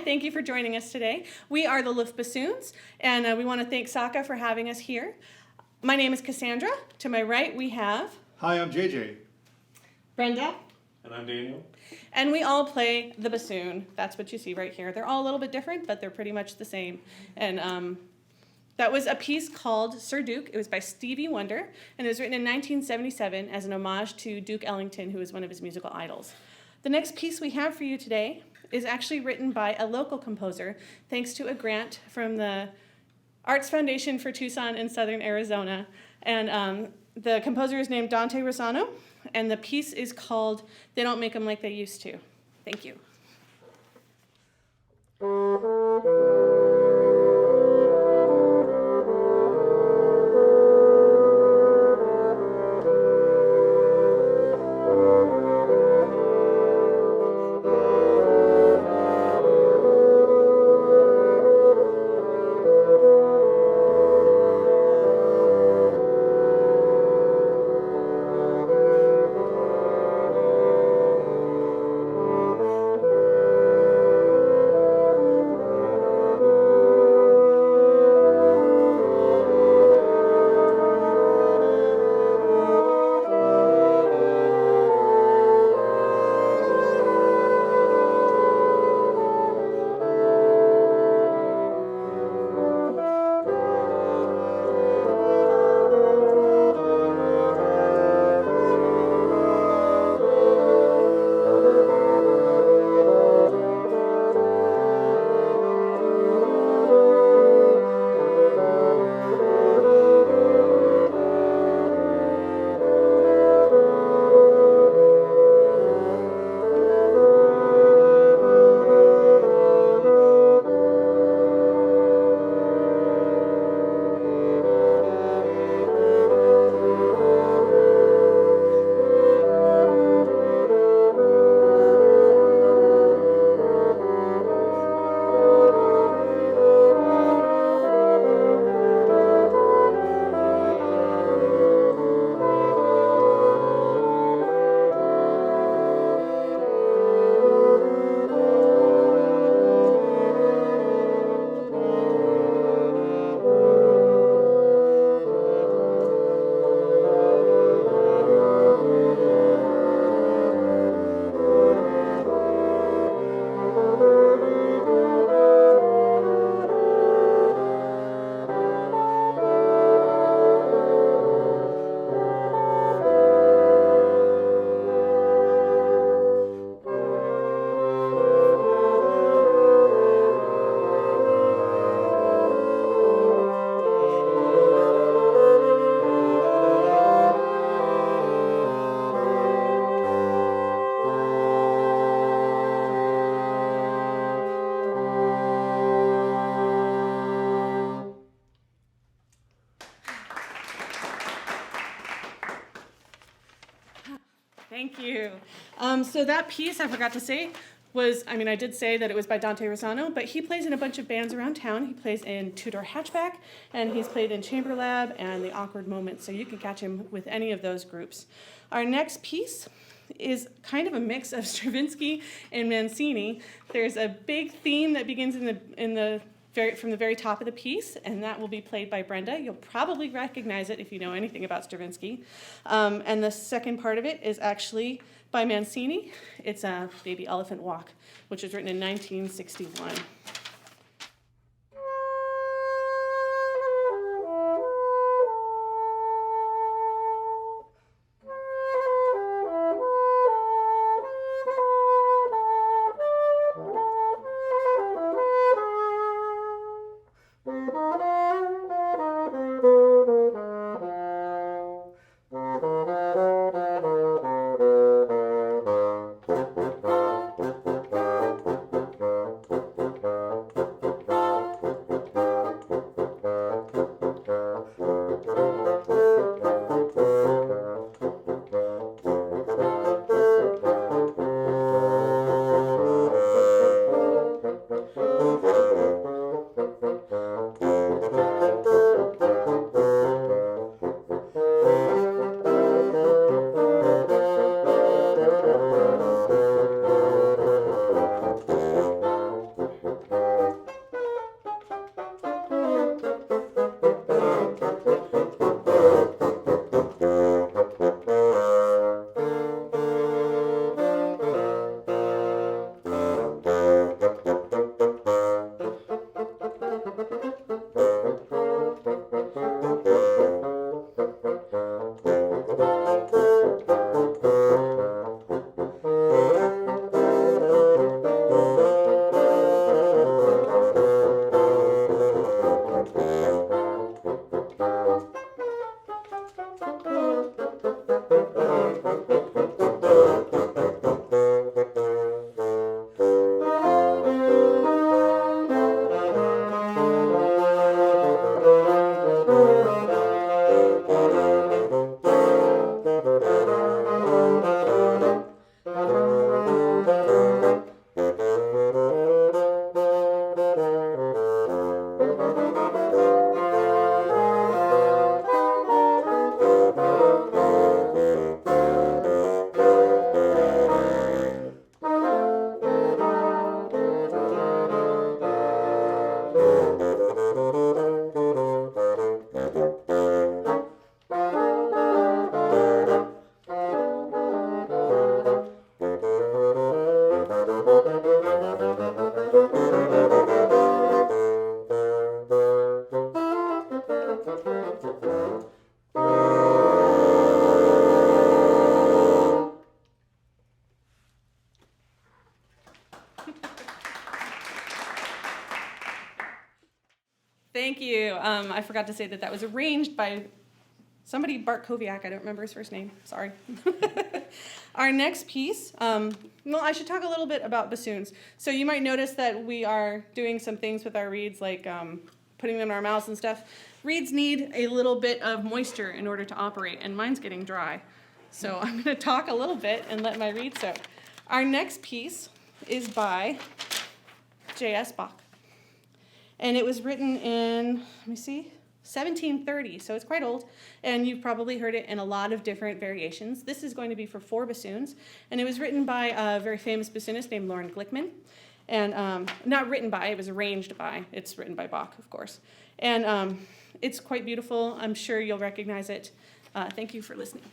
Thank you for joining us today. We are the LuftBassoons, and we want to thank SAACA for having us here. My name is Cassandra. To my right, we have... Hi, I'm JJ. Brenda. And I'm Daniel. And we all play the bassoon. That's what you see right here. They're all a little bit different, but they're pretty much the same. And that was a piece called Sir Duke. It was by Stevie Wonder, and it was written in 1977 as an homage to Duke Ellington, who was one of his musical idols. The next piece we have for you today is actually written by a local composer, thanks to a grant from the Arts Foundation for Tucson and Southern Arizona. And the composer is named Rosano, and the piece is called They Don't Make 'Em Like They Used to. Thank you. Thank you. So that piece, I forgot to say, I did say that it was by Dante Rosano, but he plays in a bunch of bands around town. He plays in Two-Door Hatchback, and he's played in Chamber Lab and The Awkward Moment, so you can catch him with any of those groups. Our next piece is kind of a mix of Stravinsky and Mancini. There's a big theme that begins from the very top of the piece, and that will be played by Brenda. You'll probably recognize it if you know anything about Stravinsky. And the second part of it is actually by Mancini. It's a Baby Elephant Walk, which was written in 1961. Thank you. I forgot to say that was arranged by somebody, Bart Koviak. I don't remember his first name. Sorry. Our next piece, I should talk a little bit about bassoons. So you might notice that we are doing some things with our reeds, like putting them in our mouths and stuff. Reeds need a little bit of moisture in order to operate, and mine's getting dry. So I'm going to talk a little bit and let my reed soak. Our next piece is by J.S. Bach. And it was written in, 1730, so it's quite old, and you've probably heard it in a lot of different variations. This is going to be for 4 bassoons, and it was written by a very famous bassoonist named Loren Glickman, and not written by, it was arranged by. It's written by Bach, of course. And it's quite beautiful. I'm sure you'll recognize it. Thank you for listening.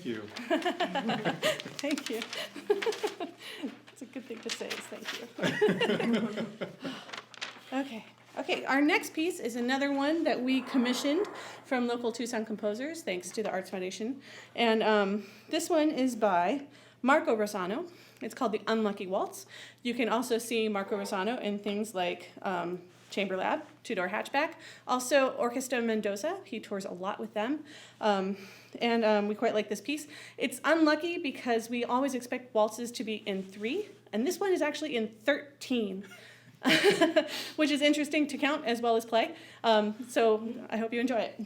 Thank you. Thank you. It's a good thing to say is thank you. Okay, our next piece is another one that we commissioned from local Tucson composers, thanks to the Arts Foundation. And this one is by Marco Rosano. It's called The Unlucky Waltz. You can also see Marco Rosano in things like Chamber Lab, Two-Door Hatchback. Also, Orquesta Mendoza. He tours a lot with them. And we quite like this piece. It's unlucky because we always expect waltzes to be in 3, and this one is actually in 13, which is interesting to count as well as play. So I hope you enjoy it.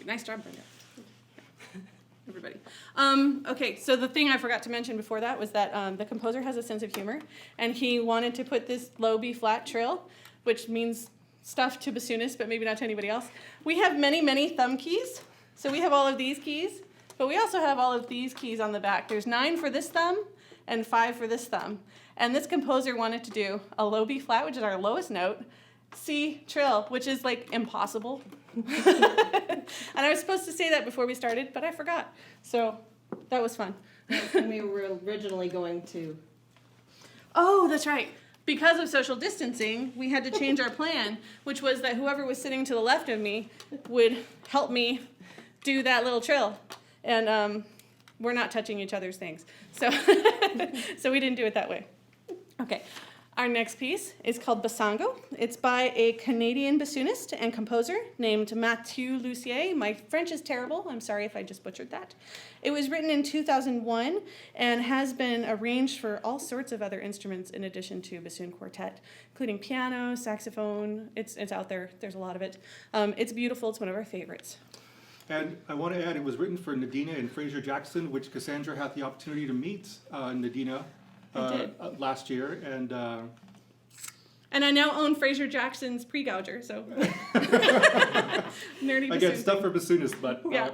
Nice job, Brenda. Everybody. Okay, so the thing I forgot to mention before that was that the composer has a sense of humor, and he wanted to put this low B flat trill, which means stuff to bassoonists, but maybe not to anybody else. We have many, many thumb keys. So we have all of these keys, But we also have all of these keys on the back. There's 9 for this thumb and 5 for this thumb. And this composer wanted to do a low B flat, which is our lowest note, C trill, which is like impossible. And I was supposed to say that before we started, but I forgot. So that was fun. And we were originally going to... Oh, that's right. Because of social distancing, we had to change our plan, which was that whoever was sitting to the left of me would help me do that little trill. And we're not touching each other's things. So, so we didn't do it that way. Okay. Our next piece is called Bassango. It's by a Canadian bassoonist and composer named Mathieu Lussier. My French is terrible. I'm sorry if I just butchered that. It was written in 2001 and has been arranged for all sorts of other instruments in addition to bassoon quartet, including piano, saxophone. It's out there. There's a lot of it. It's beautiful. It's one of our favorites. And I want to add, it was written for Nadina and Fraser Jackson, which Cassandra had the opportunity to meet Nadina last year, and I now own Fraser Jackson's pre-gouger, so nerdy bassoon. Again, stuff for bassoonists, but yeah.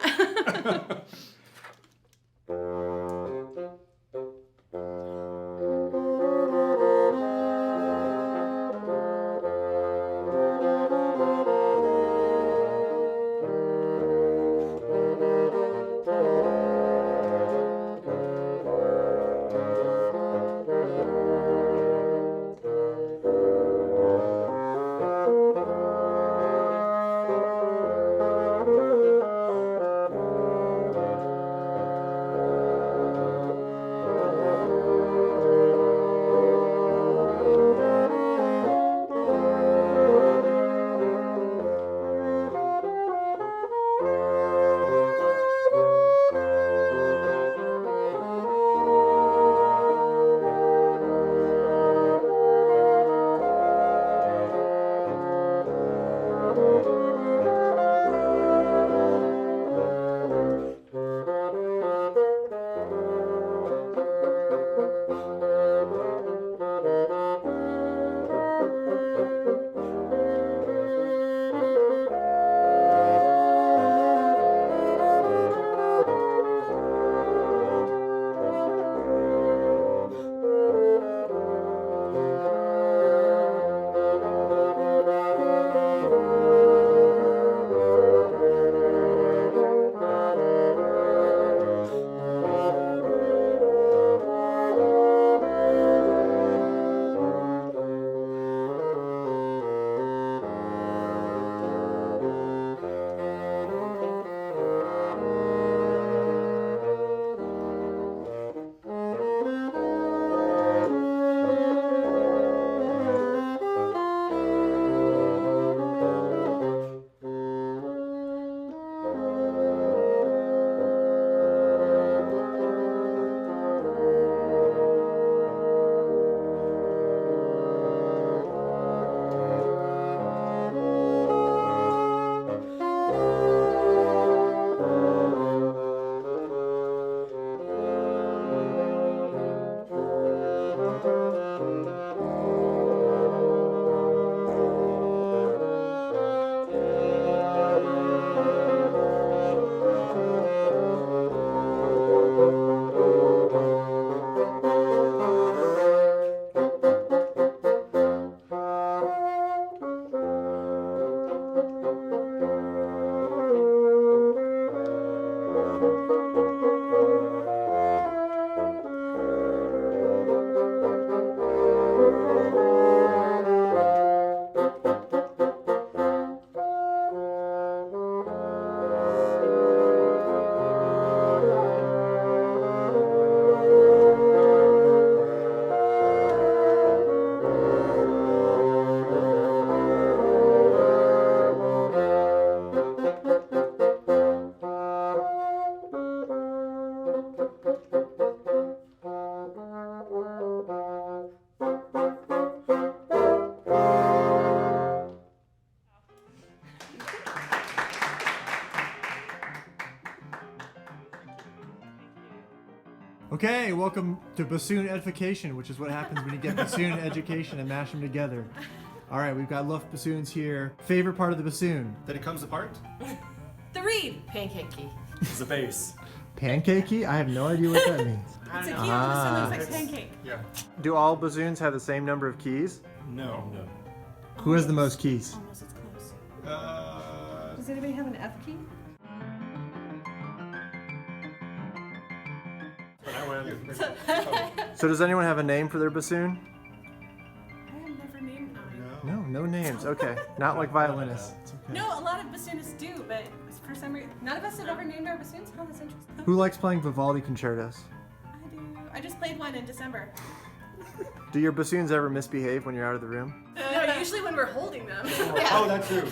Okay, welcome to Bassoon Edification, which is what happens when you get bassoon education and mash them together. All right, we've got LuftBassoons here. Favorite part of the bassoon? That it comes apart? The reed. Pancake key. It's the bass. Pancakey? I have no idea what that means. It's a key on the bassoon that looks like It's- pancake. Yeah. Do all bassoons have the same number of keys? No. Who has the most keys? Almost as close. Does anybody have an F key? So does anyone have a name for their bassoon? I have never named mine. No names. Okay. Not like violinists. It's okay. No, a lot of bassoonists do, but for some reason, none of us have ever named our bassoons. Oh, that's interesting. Who likes playing Vivaldi concertos? I do. I just played one in December. Do your bassoons ever misbehave when you're out of the room? No, usually when we're holding them. Oh, that's true.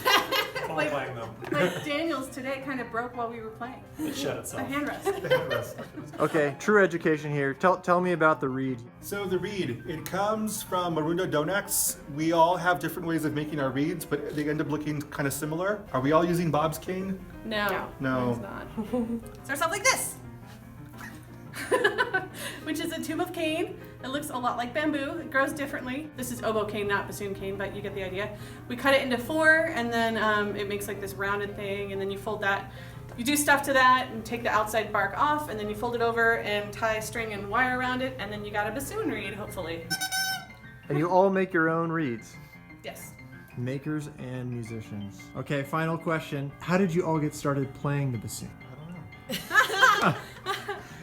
like, playing them. like Daniel's today kind of broke while we were playing. It shed The itself. handrest. Okay, true education here. Tell me about the reed. So the reed, it comes from Marundo Donax. We all have different ways of making our reeds, but they end up looking kind of similar. Are we all using Bob's cane? No. No. It's not. Starts off like this. Which is a tube of cane. It looks a lot like bamboo. It grows differently. This is oboe cane, not bassoon cane, but you get the idea. We cut it into 4, and then it makes like this rounded thing, and then you fold that. You do stuff to that and take the outside bark off, and then you fold it over and tie string and wire around it, and then you got a bassoon reed, hopefully. And you all make your own reeds. Yes. Makers and musicians. Okay, final question. How did you all get started playing the bassoon?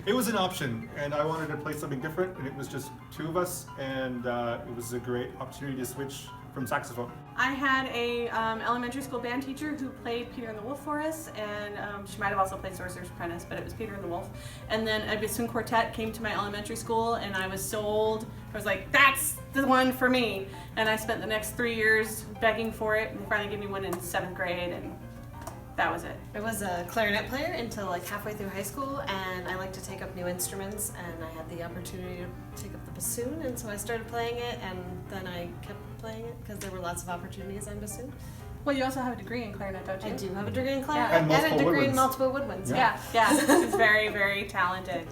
It was an option, and I wanted to play something different, and it was just 2 of us, and it was a great opportunity to switch from saxophone. I had a elementary school band teacher who played Peter and the Wolf for us, and she might have also played Sorcerer's Apprentice, but it was Peter and the Wolf. And then a bassoon quartet came to my elementary school, and I was sold. I was like, that's the one for me. And I spent the next 3 years begging for it, and they finally gave me one in 7th grade, and that was it. I was a clarinet player until like halfway through high school, and I like to take up new instruments, and I had the opportunity to take up the bassoon, and so I started playing it, and then I kept playing it because there were lots of opportunities on bassoon. Well, you also have a degree in clarinet, don't you? I do have a degree in clarinet And and, a multiple degree in woodwinds. multiple woodwinds. Yeah. She's very, very talented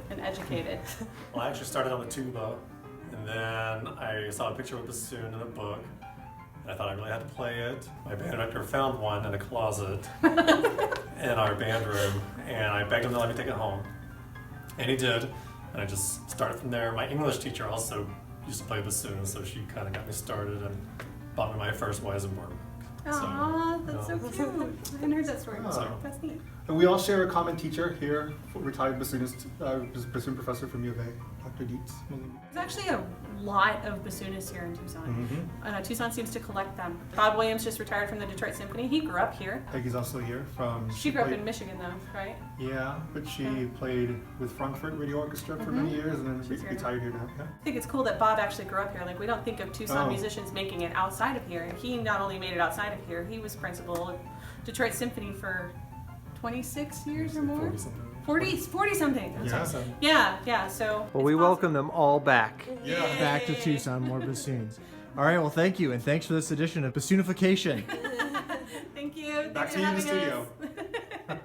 and educated. Well, I actually started on the tuba, and then I saw a picture of a bassoon in a book. And I thought I really had to play it. My band director found one in a closet in our band room, and I begged him to let me take it home. And he did, and I just started from there. My English teacher also used to play bassoon, so she kind of got me started and bought me my first Weisenberg. Aw, that's so cute. I hadn't heard that story before. Oh. That's neat. And we all share a common teacher here, retired bassoonist, bassoon professor from U of A, Dr. Dietz. There's actually a lot of bassoonists here in Tucson. Mm-hmm. Tucson seems to collect them. Bob Williams just retired from the Detroit Symphony. He grew up here. Peggy's also here from... She grew up played- in Michigan, though, right? Yeah, but she played with Frankfurt Radio Orchestra for many years, and then She's here now. retired here now. Yeah. I think it's cool that Bob actually grew up here. Like, we don't think of Tucson Oh. musicians making it outside of here. He not only made it outside of here, he was principal of Detroit Symphony for 26 years or more? 40 something. Yeah. Yeah, so. Well, it's we awesome. welcome them all back. Yeah. Back to Tucson, more bassoons. All right, well, thank you, and thanks for this edition of Bassoonification. Thank you. Back Thanks to for you in the having studio. us.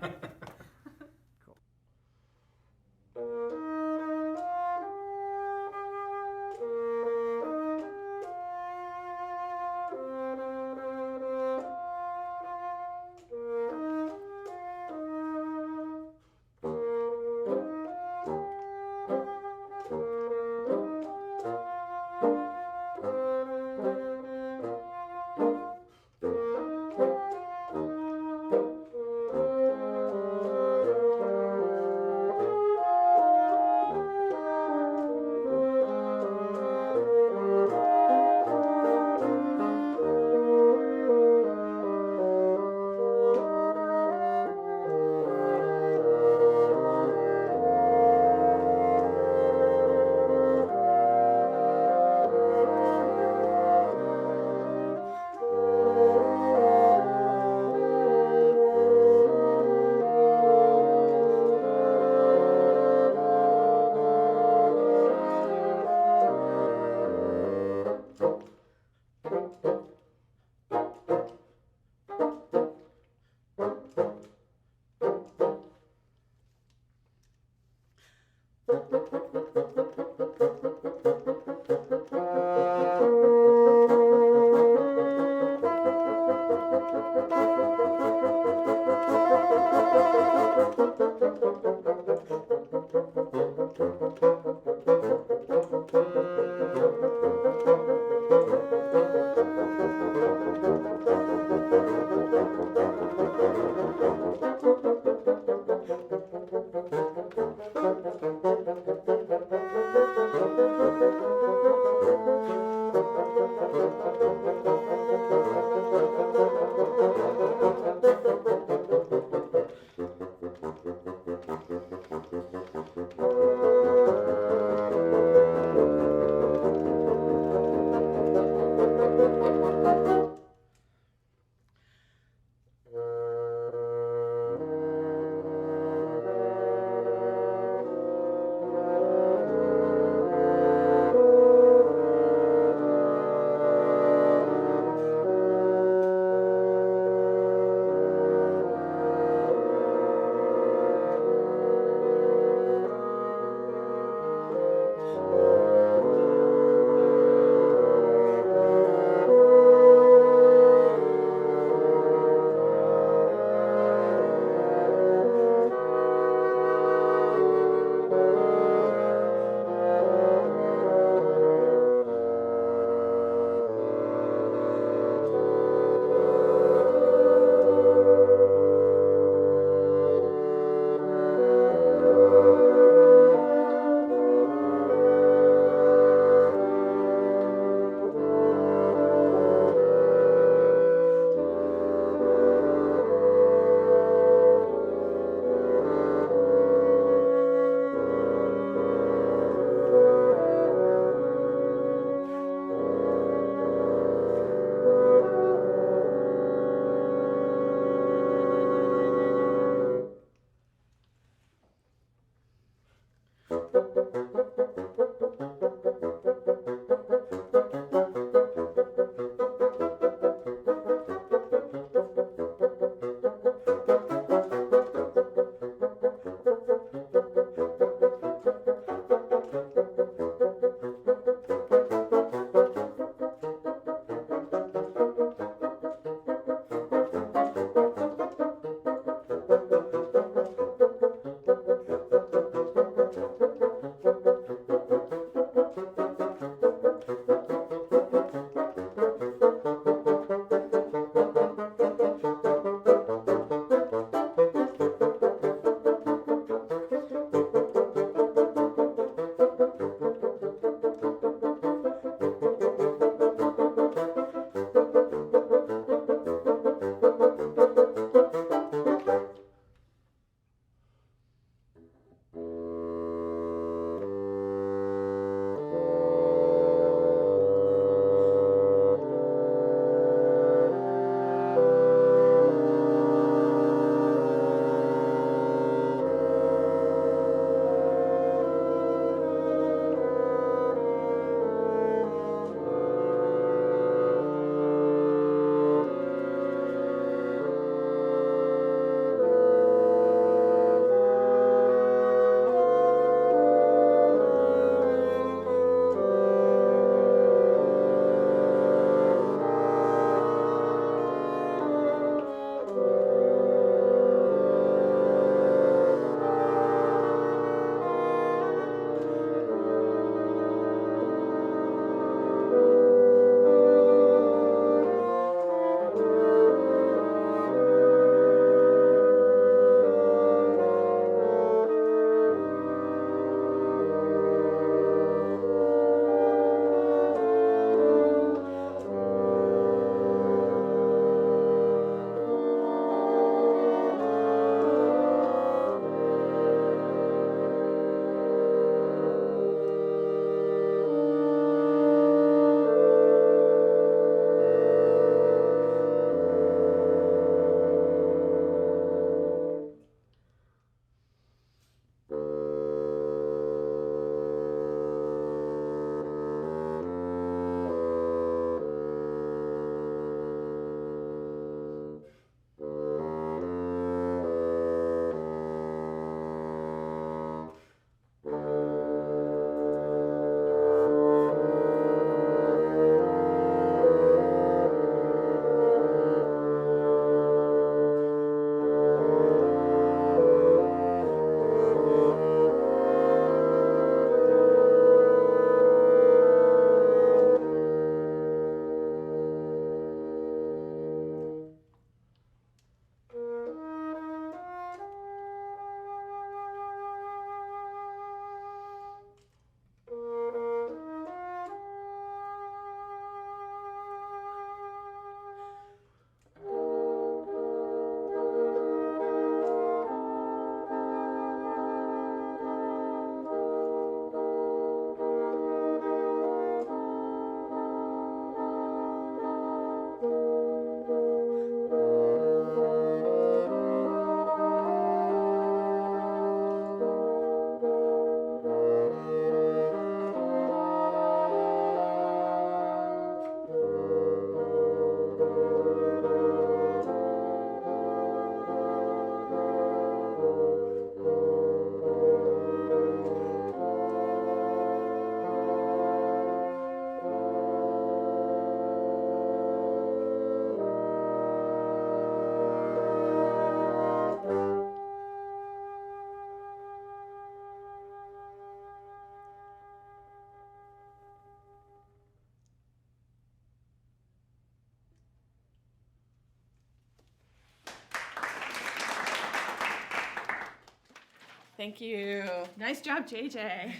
Thank you. Nice job, JJ.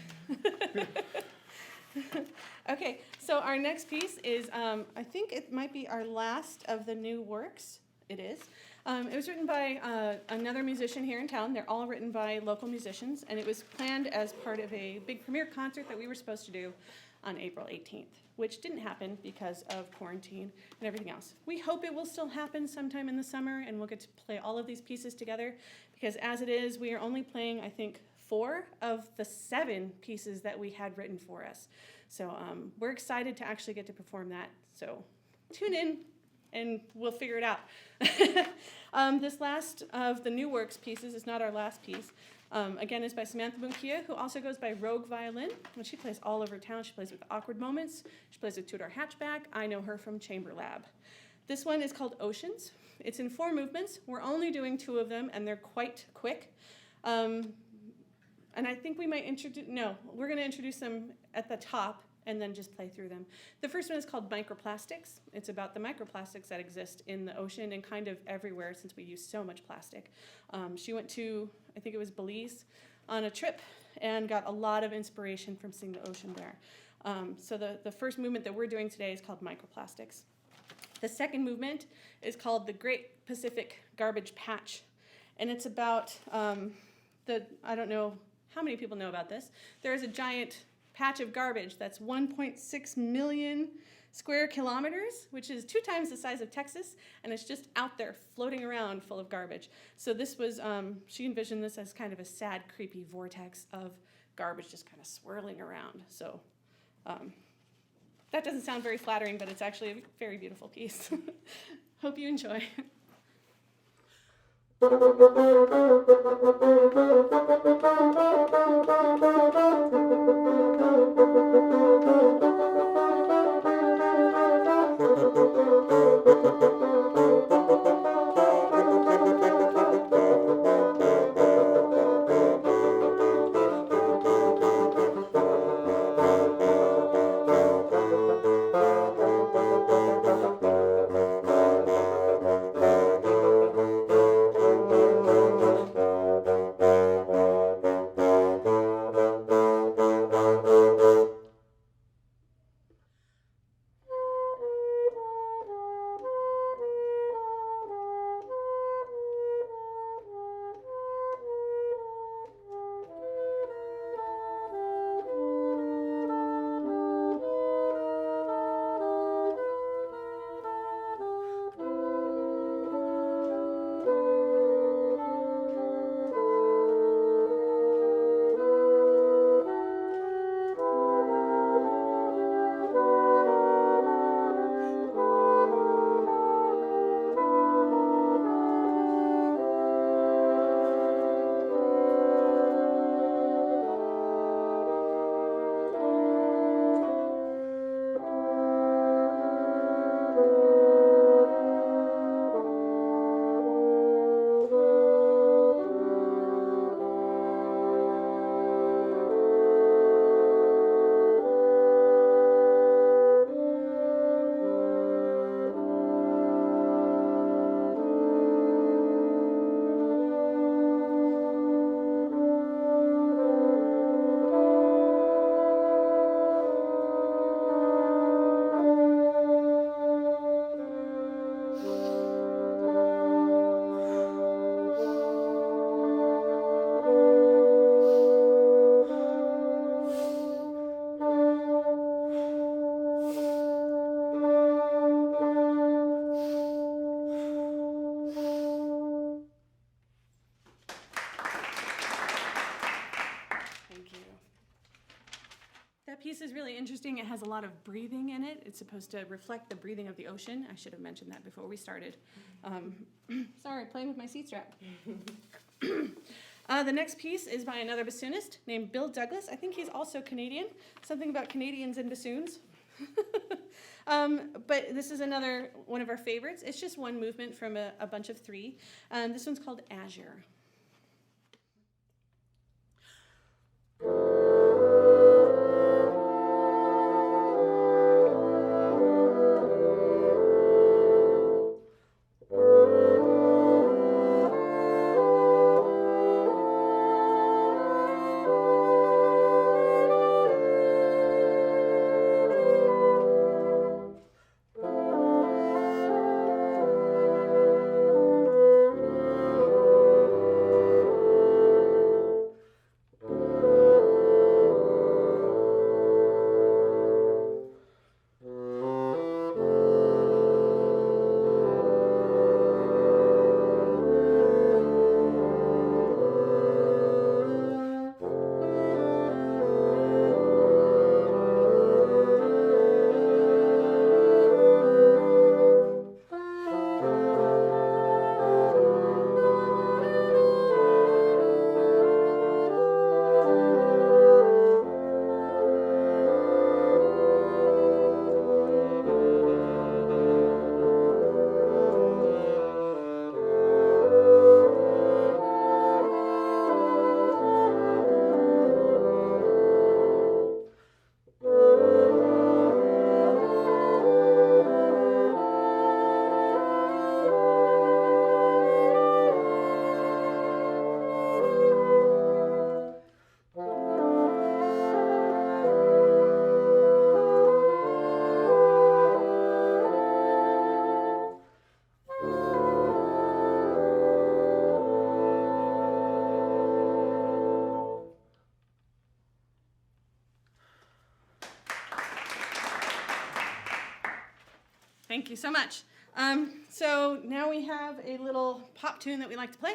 Okay, so our next piece is, I think it might be our last of the new works. It is. It was written by another musician here in town. They're all written by local musicians, and it was planned as part of a big premiere concert that we were supposed to do on April 18th, which didn't happen because of quarantine and everything else. We hope it will still happen sometime in the summer, and we'll get to play all of these pieces together, because as it is, we are only playing, I think, 4 of the 7 pieces that we had written for us. So we're excited to actually get to perform that. So tune in and we'll figure it out. This last of the new works pieces is not our last piece. Again, is by Samantha Bounkeua, who also goes by Rogue Violin. And she plays all over town. She plays with Awkward Moments. She plays with Two-Door Hatchback. I know her from Chamber Lab. This one is called Oceans. It's in 4 movements. We're only doing 2 of them, and they're quite quick. And I think we might we're going to introduce them at the top and then just play through them. The first one is called Microplastics. It's about the microplastics that exist in the ocean and kind of everywhere since we use so much plastic. She went to, I think it was Belize, on a trip and got a lot of inspiration from seeing the ocean there. So the first movement that we're doing today is called Microplastics. The second movement is called The Great Pacific Garbage Patch. And it's about I don't know how many people know about this. There is a giant patch of garbage that's 1.6 million square kilometers, which is 2 times the size of Texas, and it's just out there floating around full of garbage. So this was, she envisioned this as kind of a sad, creepy vortex of garbage just kind of swirling around. So that doesn't sound very flattering, but it's actually a very beautiful piece. Hope you enjoy. Piece is really interesting. It has a lot of breathing in it. It's supposed to reflect the breathing of the ocean. I should have mentioned that before we started. Sorry, playing with my seat strap. The next piece is by another bassoonist named Bill Douglas. I think he's also Canadian. Something about Canadians and bassoons. But this is another one of our favorites. It's just one movement from a bunch of 3. This one's called Azure. Thank you so much. So now we have a little pop tune that we like to play.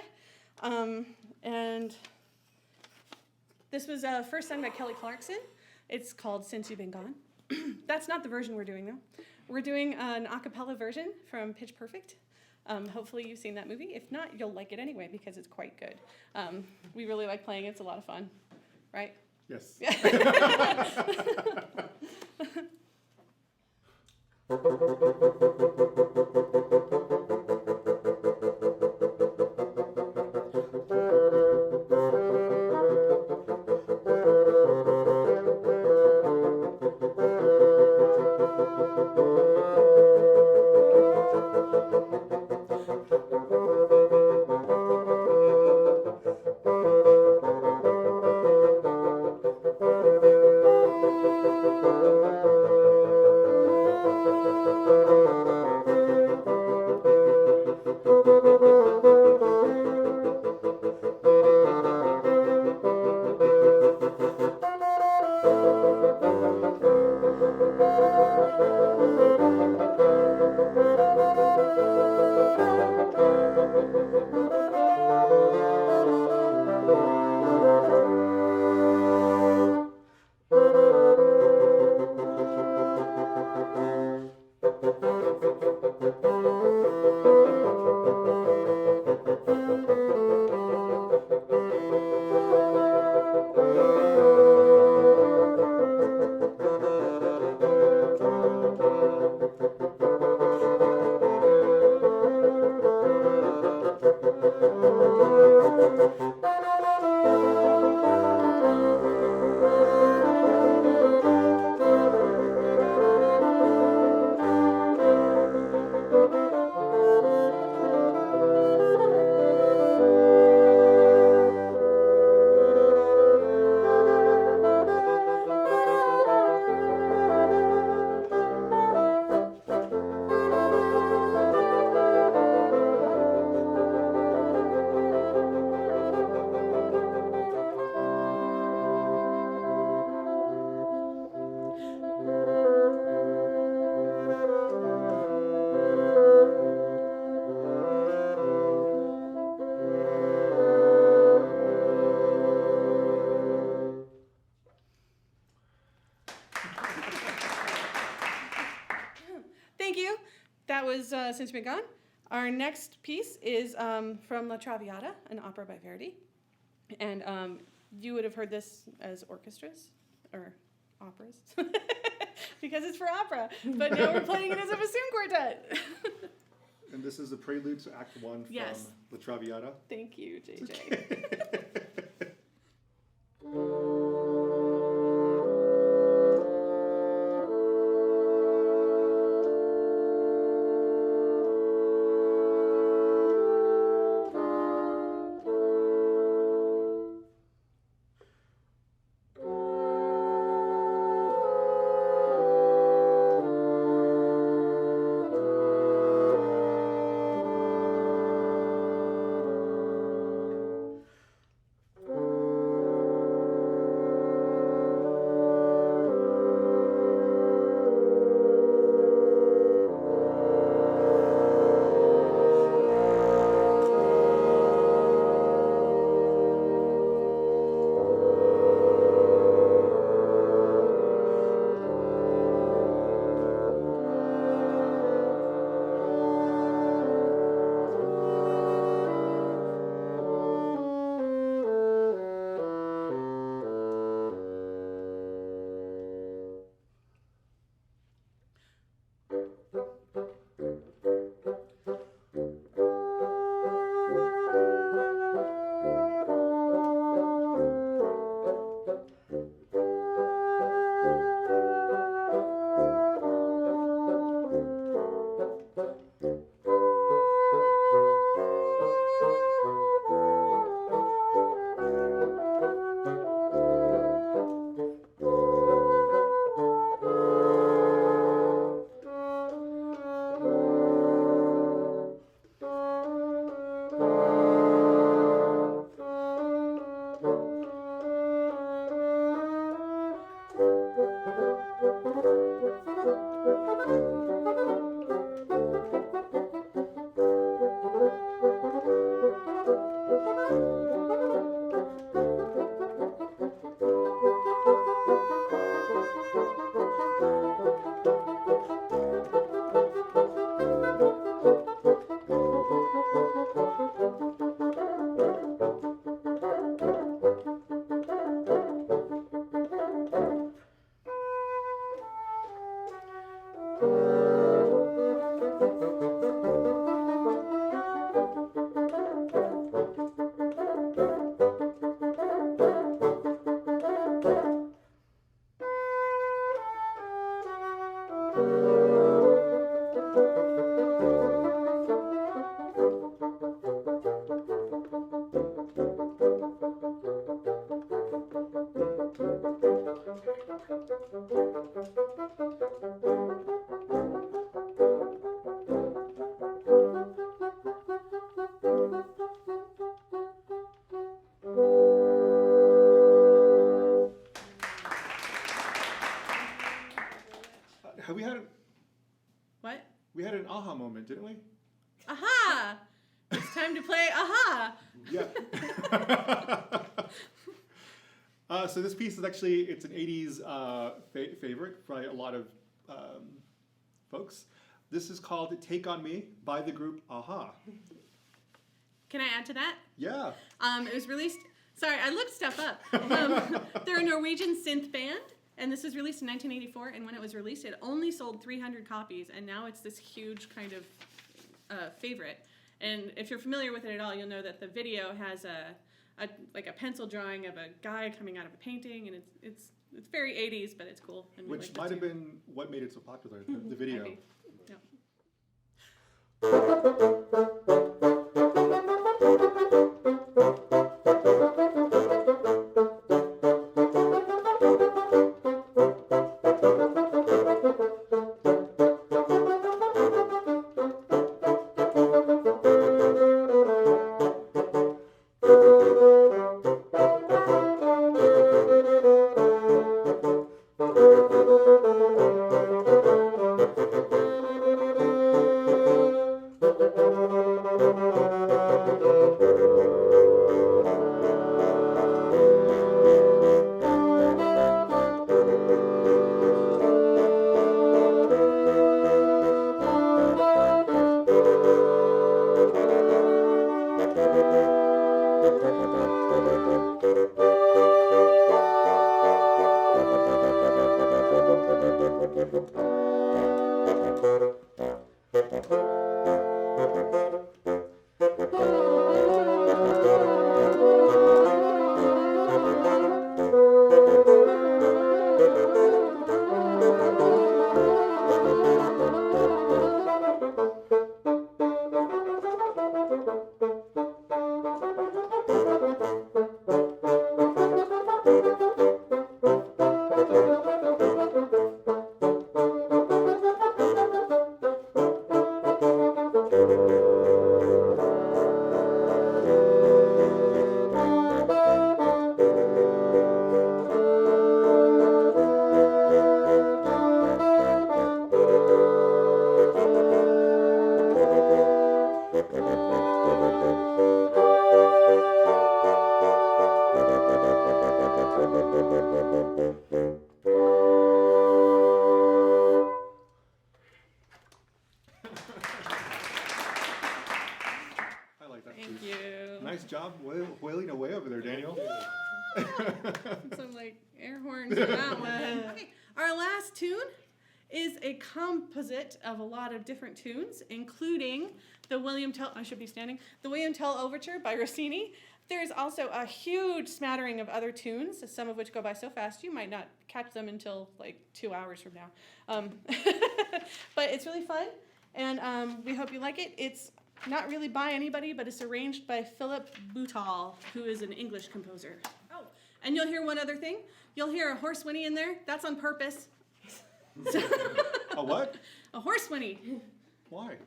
And this was first sung by Kelly Clarkson. It's called Since You've Been Gone. That's not the version we're doing, though. We're doing an a cappella version from Pitch Perfect. Hopefully you've seen that movie. If not, you'll like it anyway because it's quite good. We really like playing it. It's a lot of fun, right? Yes. Thank you. That was Since You've Been Gone. Our next piece is from La Traviata, an opera by Verdi. And you would have heard this as orchestras or operas because it's for opera. But now we're playing it as a bassoon quartet. And this is the Prelude to Act 1 from Yes. La Traviata. Thank you, JJ. Have we had What? we had an aha moment, didn't we? Aha! It's time to play aha! Yeah. So this piece is actually, it's an 80s favorite by a lot of folks. This is called Take On Me by the group Aha. Can I add to that? Yeah. It was released, sorry, I looked stuff up. They're a Norwegian synth band, and this was released in 1984, and when it was released, it only sold 300 copies, and now it's this huge kind of favorite. And if you're familiar with it at all, you'll know that the video has like a pencil drawing of a guy coming out of a painting, and it's very 80s, but it's cool. And we Which like it might have too. been what made it so popular, the video. Maybe. Yeah. I like that. Thank too. you. Nice job wailing away over there, Daniel. Some like air horns for that one. Okay, our last tune is a composite of a lot of different tunes, including the William Tell Overture by Rossini. There's also a huge smattering of other tunes, some of which go by so fast you might not catch them until like 2 hours from now. But it's really fun, and we hope you like it. It's not really by anybody, but it's arranged by Philip Boutal, who is an English composer. Oh, and you'll hear one other thing. You'll hear a horse whinny in there. That's on purpose. A what? A horse whinny. Why?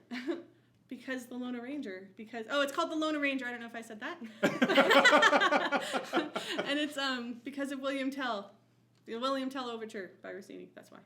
Because the Lone Ranger. It's called the Lone Ranger. I don't know if I said that. And it's because of William Tell. The William Tell Overture by Rossini. That's why.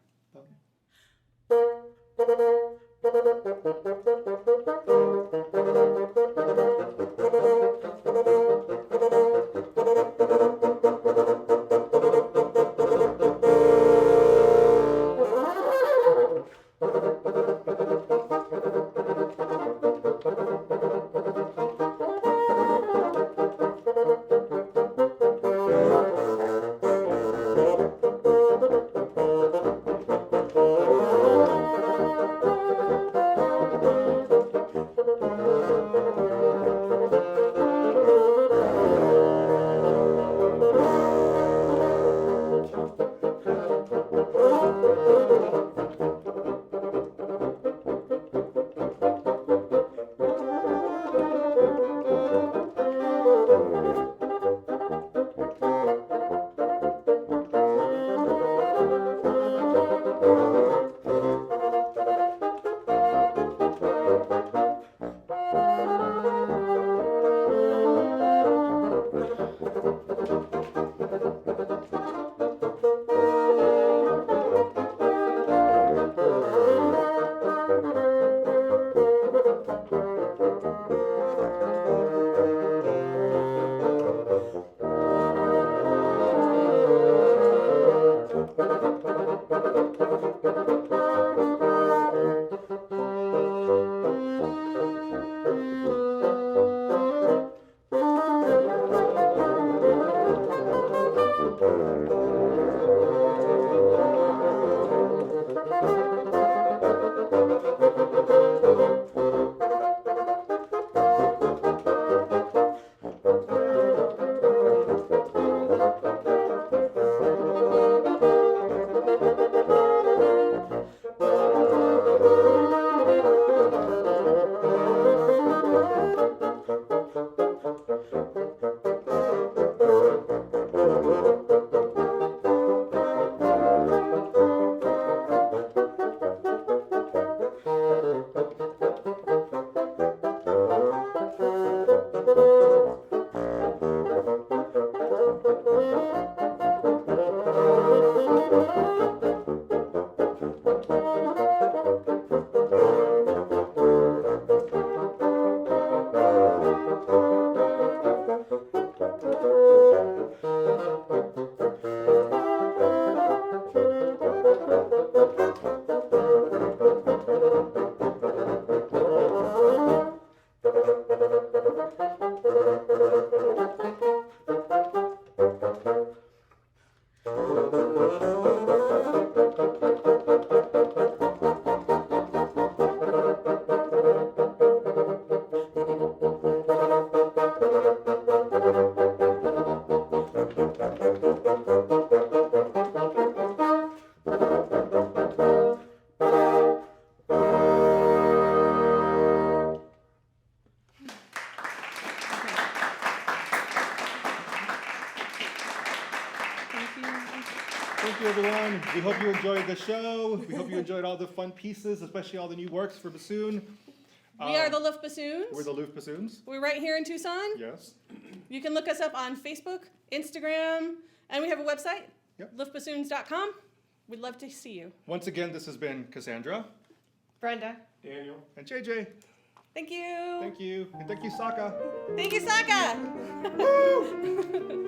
Thank you, everyone. We hope you enjoyed the show. We hope you enjoyed all the fun pieces, especially all the new works for bassoon. We are the LuftBassoons. We're the LuftBassoons. We're right here in Tucson. Yes. You can look us up on Facebook, Instagram, and we have a website, Yep. LuftBassoons.com. We'd love to see you. Once again, this has been Cassandra Brenda. Daniel. and JJ. Thank you. Thank you. And thank you, SAACA. Thank you, SAACA.